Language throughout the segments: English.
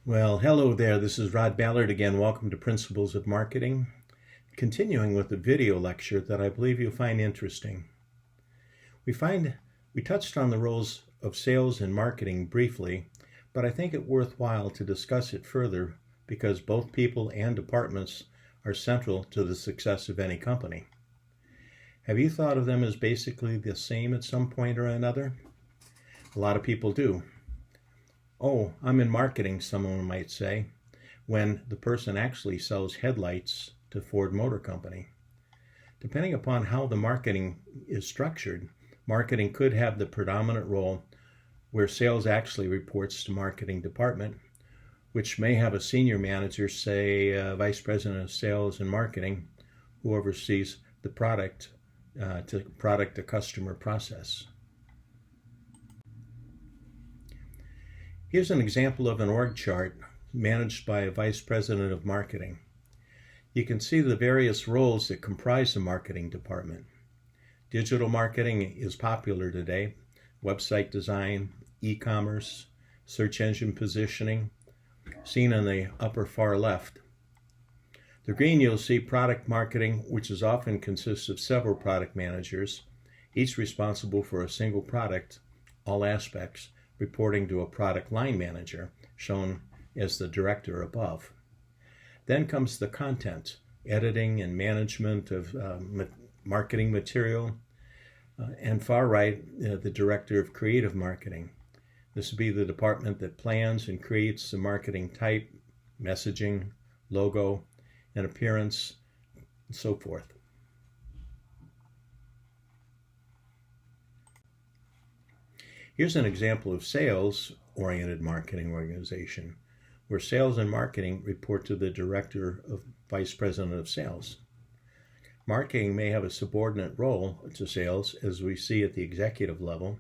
Well, hello there. This is Rod Ballard again. Welcome to Principles of Marketing. Continuing with the video lecture that I believe you'll find interesting. We touched on the roles of sales and marketing briefly, but I think it worthwhile to discuss it further because both people and departments are central to the success of any company. Have you thought of them as basically the same at some point or another? A lot of people do. Oh, I'm in marketing, someone might say, when the person actually sells headlights to Ford Motor Company. Depending upon how the marketing is structured, marketing could have the predominant role where sales actually reports to marketing department, which may have a senior manager, say vice president of sales and marketing, who oversees the product to customer process. Here's an example of an org chart managed by a vice president of marketing. You can see the various roles that comprise the marketing department. Digital marketing is popular today. Website design, e-commerce, search engine positioning, seen in the upper far left. The green you'll see product marketing, which is often consists of several product managers, each responsible for a single product, all aspects, reporting to a product line manager, shown as the director above. Then comes the content, editing and management of marketing material, and far right, the director of creative marketing. This would be the department that plans and creates the marketing type, messaging, logo, and appearance, and so forth. Here's an example of sales-oriented marketing organization, where sales and marketing report to the director of vice president of sales. Marketing may have a subordinate role to sales, as we see at the executive level,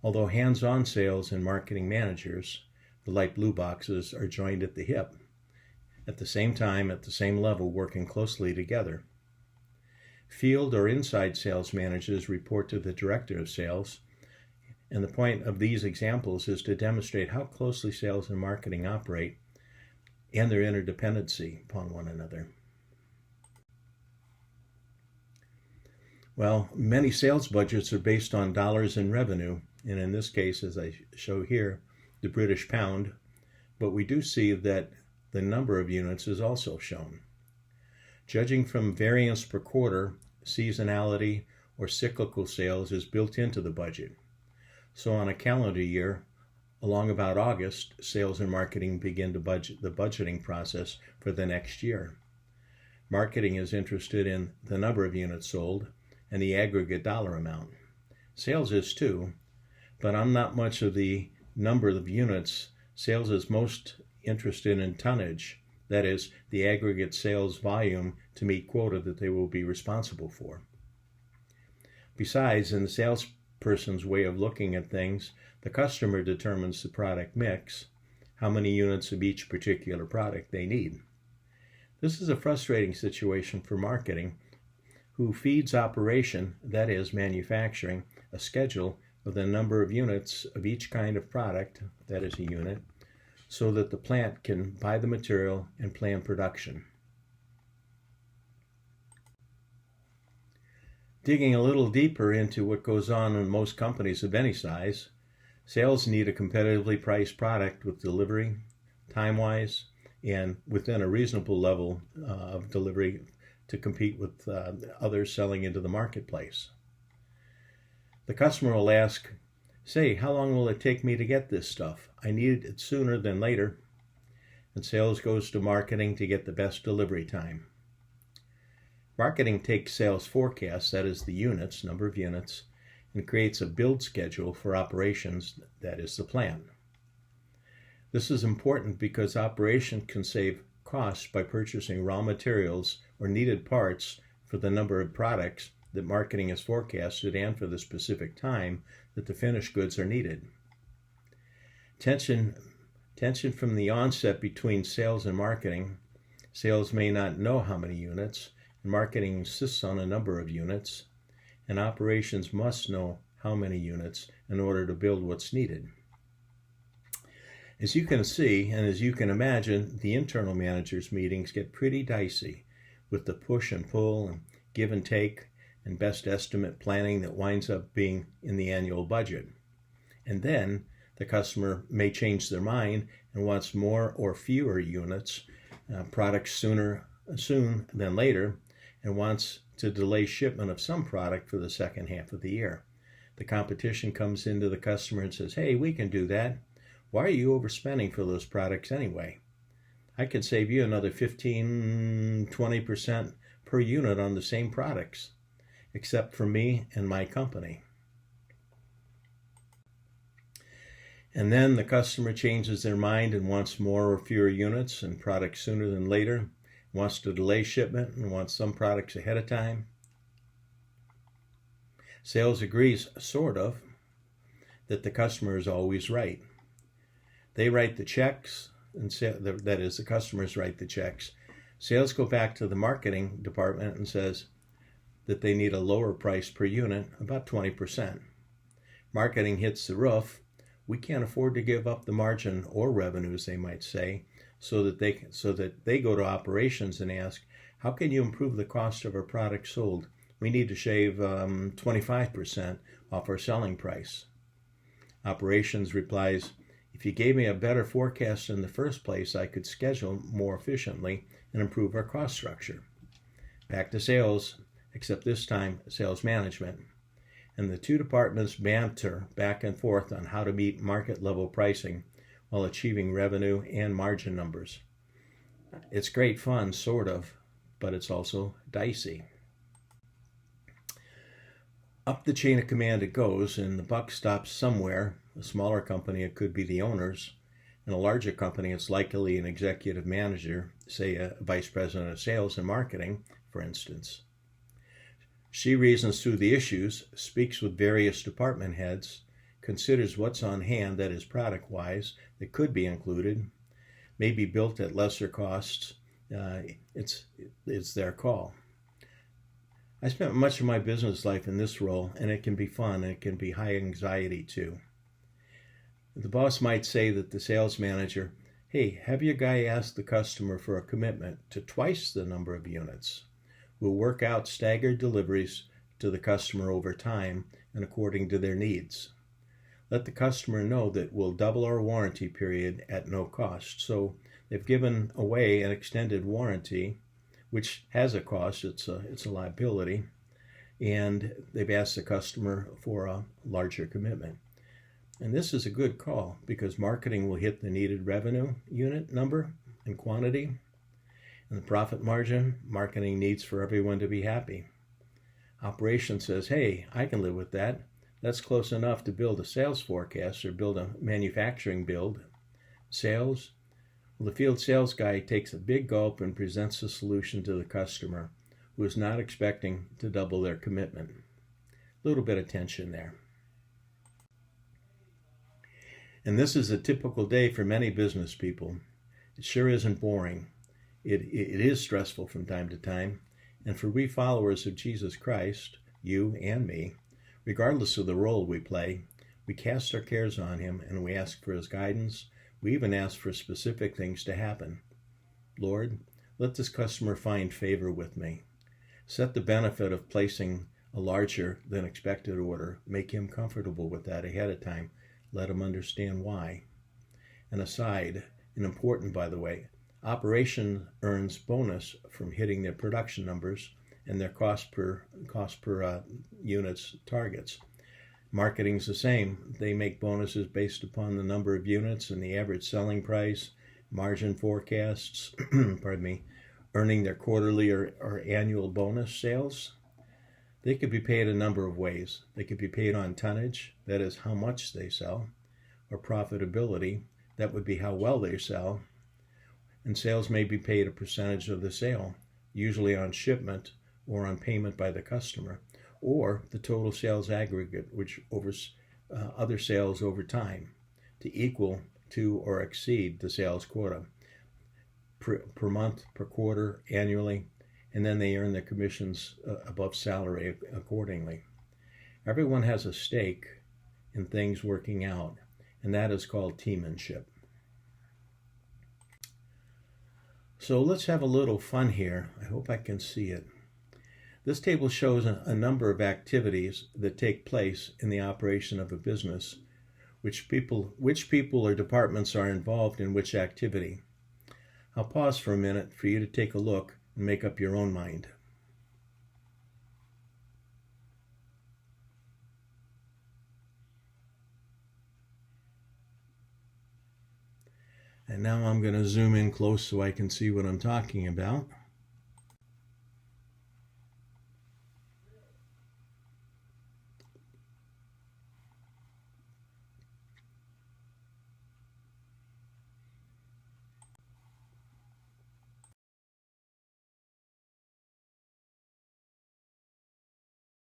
although hands-on sales and marketing managers, the light blue boxes, are joined at the hip, at the same time, at the same level, working closely together. Field or inside sales managers report to the director of sales, and the point of these examples is to demonstrate how closely sales and marketing operate and their interdependency upon one another. Well, many sales budgets are based on dollars in revenue, and in this case, as I show here, the British pound, but we do see that the number of units is also shown. Judging from variance per quarter, seasonality, or cyclical sales is built into the budget. So on a calendar year, along about August, sales and marketing begin to budget the budgeting process for the next year. Marketing is interested in the number of units sold and the aggregate dollar amount. Sales is too, but I'm not much of the number of units. Sales is most interested in tonnage, that is, the aggregate sales volume to meet quota that they will be responsible for. Besides, in the salesperson's way of looking at things, the customer determines the product mix, how many units of each particular product they need. This is a frustrating situation for marketing, who feeds operation, that is, manufacturing, a schedule of the number of units of each kind of product, that is a unit, so that the plant can buy the material and plan production. Digging a little deeper into what goes on in most companies of any size, sales need a competitively priced product with delivery, time-wise, and within a reasonable level of delivery to compete with others selling into the marketplace. The customer will ask, say, how long will it take me to get this stuff? I need it sooner than later. And sales goes to marketing to get the best delivery time. Marketing takes sales forecasts, that is the units, number of units, and creates a build schedule for operations, that is the plan. This is important because operation can save costs by purchasing raw materials or needed parts for the number of products that marketing has forecasted and for the specific time that the finished goods are needed. Tension from the onset between sales and marketing. Sales may not know how many units, and marketing insists on a number of units, and operations must know how many units in order to build what's needed. As you can see, and as you can imagine, the internal managers' meetings get pretty dicey with the push and pull and give and take and best estimate planning that winds up being in the annual budget. And then the customer may change their mind and wants more or fewer units, products soon than later, and wants to delay shipment of some product for the second half of the year. The competition comes into the customer and says, hey, we can do that. Why are you overspending for those products anyway? I can save you another 15-20% per unit on the same products, except for me and my company. And then the customer changes their mind and wants more or fewer units and products sooner than later, wants to delay shipment and wants some products ahead of time. Sales agrees, sort of, that the customer is always right. They write the checks, and that is, the customers write the checks. Sales go back to the marketing department and says that they need a lower price per unit, about 20%. Marketing hits the roof. We can't afford to give up the margin or revenues, they might say, so that they go to operations and ask, how can you improve the cost of our product sold? We need to shave 25% off our selling price. Operations replies, if you gave me a better forecast in the first place, I could schedule more efficiently and improve our cost structure. Back to sales, except this time sales management. And the two departments banter back and forth on how to meet market level pricing while achieving revenue and margin numbers. It's great fun, sort of, but it's also dicey. Up the chain of command it goes, and the buck stops somewhere. A smaller company, it could be the owners. In a larger company, it's likely an executive manager, say a vice president of sales and marketing, for instance. She reasons through the issues, speaks with various department heads, considers what's on hand, that is product-wise, that could be included, may be built at lesser costs. It's their call. I spent much of my business life in this role, and it can be fun, and it can be high anxiety too. The boss might say that the sales manager, hey, have your guy ask the customer for a commitment to twice the number of units. We'll work out staggered deliveries to the customer over time and according to their needs. Let the customer know that we'll double our warranty period at no cost. So they've given away an extended warranty, which has a cost, it's a liability, and they've asked the customer for a larger commitment. And this is a good call because marketing will hit the needed revenue unit number and quantity, and the profit margin marketing needs for everyone to be happy. Operations says, hey, I can live with that. That's close enough to build a sales forecast or build a manufacturing build. Sales, well, the field sales guy takes a big gulp and presents the solution to the customer who is not expecting to double their commitment. A little bit of tension there. And this is a typical day for many business people. It sure isn't boring. It is stressful from time to time. And for we followers of Jesus Christ, you and me, regardless of the role we play, we cast our cares on him and we ask for his guidance. We even ask for specific things to happen. Lord, let this customer find favor with me. Set the benefit of placing a larger than expected order. Make him comfortable with that ahead of time. Let him understand why. An aside, and important by the way, operation earns bonus from hitting their production numbers and their cost per units targets. Marketing's the same. They make bonuses based upon the number of units and the average selling price, margin forecasts, earning their quarterly or annual bonus sales. They could be paid a number of ways. They could be paid on tonnage, that is how much they sell, or profitability, that would be how well they sell. And sales may be paid a percentage of the sale, usually on shipment or on payment by the customer, or the total sales aggregate, which over other sales over time, to equal to or exceed the sales quota per month, per quarter, annually, and then they earn their commissions above salary accordingly. Everyone has a stake in things working out, and that is called teammanship. So let's have a little fun here. I hope I can see it. This table shows a number of activities that take place in the operation of a business, which people or departments are involved in which activity. I'll pause for a minute for you to take a look and make up your own mind. And now I'm going to zoom in close so I can see what I'm talking about.